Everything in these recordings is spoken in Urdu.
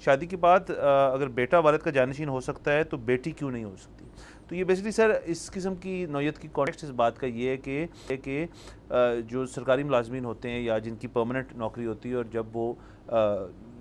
شادی کے بعد اگر بیٹا والد کا جانشین ہو سکتا ہے تو بیٹی کیوں نہیں ہو سکتی؟ تو یہ بیسیکلی سر اس قسم کی نوعیت کی کانٹیکسٹ اس بات کا یہ ہے کہ جو سرکاری ملازمین ہوتے ہیں یا جن کی پرماننٹ نوکری ہوتی ہے اور جب وہ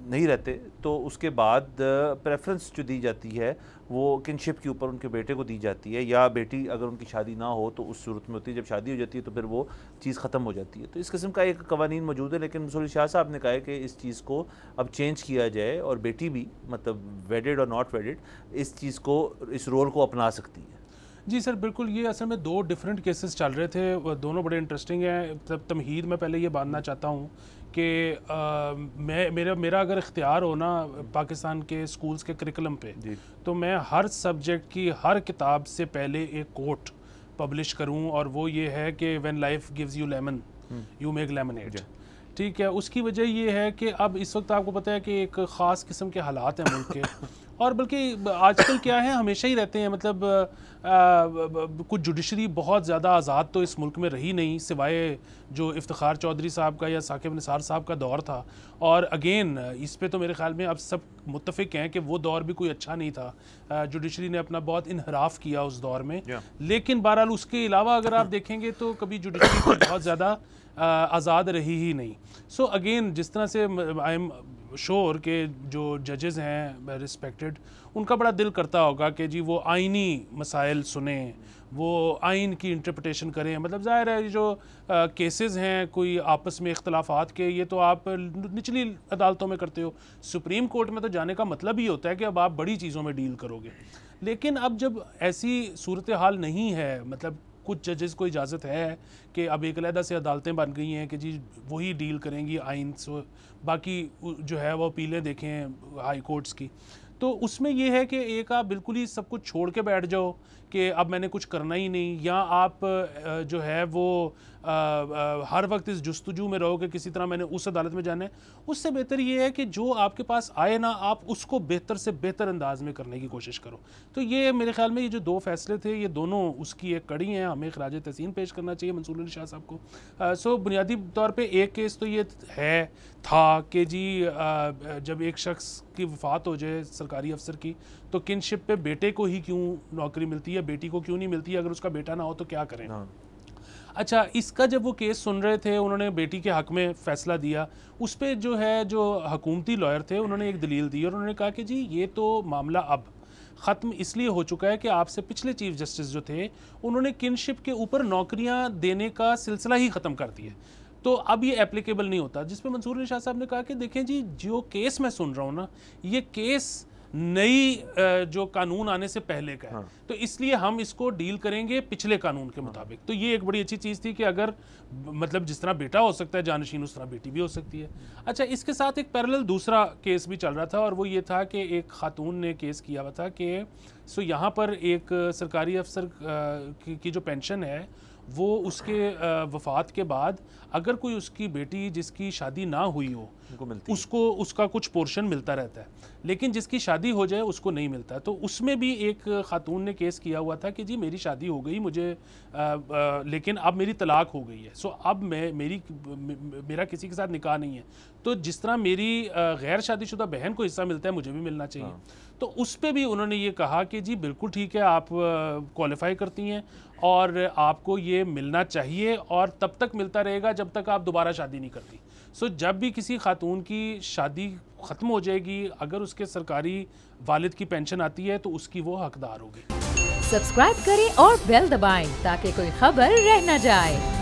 نہیں رہتے تو اس کے بعد پریفرنس جو دی جاتی ہے وہ کنشپ کے اوپر ان کے بیٹے کو دی جاتی ہے، یا بیٹی اگر ان کی شادی نہ ہو تو اس صورت میں ہوتی ہے، جب شادی ہو جاتی ہے تو پھر وہ چیز ختم ہو جاتی ہے۔ تو اس قسم کا ایک قوانین موجود ہے، لیکن منصور شاہ صاحب نے کہا ہے کہ اس چیز کو اب چینج کیا جائے اور بیٹی بھی مطلب ویڈڈ اور ناٹ ویڈڈ اس چیز کو، اس رول کو اپنا سکتی ہے۔ جی سر بالکل، یہ اصل میں دو ڈیفرنٹ کیسز چل رہے تھے، دونوں بڑے انٹرسٹنگ ہیں۔ تمہید میں پہلے یہ باندھنا چاہتا ہوں کہ میرا اگر اختیار ہو نا پاکستان کے سکولز کے کریکلم پہ، تو میں ہر سبجیکٹ کی ہر کتاب سے پہلے ایک کوٹ پبلش کروں، اور وہ یہ ہے کہ when life gives you lemon you make lemonade. ٹھیک ہے، اس کی وجہ یہ ہے کہ اب اس وقت آپ کو پتہ ہے کہ ایک خاص قسم کے حالات ہیں ملک کے، اور بلکہ آج کل کیا ہے، ہمیشہ ہی رہتے ہیں، مطلب کچھ جوڈیشری بہت زیادہ آزاد تو اس ملک میں رہی نہیں، سوائے جو افتخار چودھری صاحب کا یا ثاقب نثار صاحب کا دور تھا، اور اگین اس پہ تو میرے خیال میں اب سب متفق ہیں کہ وہ دور بھی کوئی اچھا نہیں تھا، جوڈیشری نے اپنا بہت انحراف کیا اس دور میں، لیکن بہرحال اس کے علاوہ اگر آپ دیکھیں گے تو کبھی جوڈیشری بہت زیادہ آزاد رہی ہی نہیں۔ سو اگین جس طرح سے آئی ایم شور کہ جو ججز ہیں ریسپیکٹڈ، ان کا بڑا دل کرتا ہوگا کہ جی وہ آئینی مسائل سنیں، وہ آئین کی انٹرپریٹیشن کریں۔ مطلب ظاہر ہے جو کیسز ہیں کوئی آپس میں اختلافات کے، یہ تو آپ نچلی عدالتوں میں کرتے ہو، سپریم کورٹ میں تو جانے کا مطلب ہی ہوتا ہے کہ اب آپ بڑی چیزوں میں ڈیل کرو گے۔ لیکن اب جب ایسی صورتحال نہیں ہے، مطلب کچھ ججز کو اجازت ہے کہ اب ایک علیحدہ سے عدالتیں بن گئی ہیں کہ جی وہی ڈیل کریں گی آئین سے، باقی جو ہے وہ اپیلیں دیکھیں ہائی کورٹس کی، تو اس میں یہ ہے کہ ایک آپ بالکل ہی سب کچھ چھوڑ کے بیٹھ جاؤ کہ اب میں نے کچھ کرنا ہی نہیں، یا آپ جو ہے وہ ہر وقت اس جستجو میں رہو کہ کسی طرح میں نے اس عدالت میں جانا ہے۔ اس سے بہتر یہ ہے کہ جو آپ کے پاس آئے نا، آپ اس کو بہتر سے بہتر انداز میں کرنے کی کوشش کرو۔ تو یہ میرے خیال میں یہ جو دو فیصلے تھے، یہ دونوں اس کی ایک کڑی ہیں، ہمیں خراج تحسین پیش کرنا چاہیے منصور علی شاہ صاحب کو۔ سو بنیادی طور پہ ایک کیس تو یہ تھا کہ جی جب ایک شخص کی وفات ہو جائے سرکاری افسر کی، تو کنشپ پہ بیٹے کو ہی کیوں نوکری ملتی ہے، بیٹی کو کیوں نہیں ملتی؟ اگر اس کا بیٹا نہ ہو تو کیا کریں؟ اچھا، اس کا جب وہ کیس سن رہے تھے، انہوں نے بیٹی کے حق میں فیصلہ دیا، اس پہ جو ہے جو حکومتی لائر تھے انہوں نے ایک دلیل دی، اور انہوں نے کہا کہ جی یہ تو معاملہ اب ختم اس لیے ہو چکا ہے کہ آپ سے پچھلے چیف جسٹس جو تھے انہوں نے کنشپ کے اوپر نوکریاں دینے کا سلسلہ ہی ختم کر دیا، تو اب یہ اپلیکیبل نہیں ہوتا۔ جس پہ منصور علی شاہ صاحب نے کہا کہ دیکھیں جی جو کیس میں سن رہا ہوں نا، یہ کیس نئی جو قانون آنے سے پہلے کا ہے، تو اس لیے ہم اس کو ڈیل کریں گے پچھلے قانون کے مطابق۔ تو یہ ایک بڑی اچھی چیز تھی کہ اگر مطلب جس طرح بیٹا ہو سکتا ہے جانشین، اس طرح بیٹی بھی ہو سکتی ہے۔ اچھا، اس کے ساتھ ایک پیرلل دوسرا کیس بھی چل رہا تھا، اور وہ یہ تھا کہ ایک خاتون نے کیس کیا ہوا تھا کہ یہاں پر ایک سرکاری افسر کی جو پینشن ہے، وہ اس کے وفات کے بعد اگر کوئی اس کی بیٹی جس کی شادی نہ ہوئی ہو، اس کو اس کا کچھ پورشن ملتا رہتا ہے، لیکن جس کی شادی ہو جائے اس کو نہیں ملتا ہے۔ تو اس میں بھی ایک خاتون نے کیس کیا ہوا تھا کہ جی میری شادی ہو گئی، مجھے لیکن اب میری طلاق ہو گئی ہے، سو اب میرا کسی کے ساتھ نکاح نہیں ہے، تو جس طرح میری غیر شادی شدہ بہن کو حصہ ملتا ہے مجھے بھی ملنا چاہیے۔ تو اس پہ بھی انہوں نے یہ کہا کہ جی بالکل ٹھیک ہے، آپ کوالیفائی کرتی ہیں اور آپ کو یہ ملنا چاہیے، اور تب تک ملتا رہے گا جب تک آپ دوبارہ شادی نہیں کرتی۔ سو جب بھی کسی خاتون کی شادی ختم ہو جائے گی، اگر اس کے سرکاری والد کی پینشن آتی ہے تو اس کی وہ حقدار ہوگی۔ سبسکرائب کریں اور بیل دبائیں تاکہ کوئی خبر رہ نہ جائے۔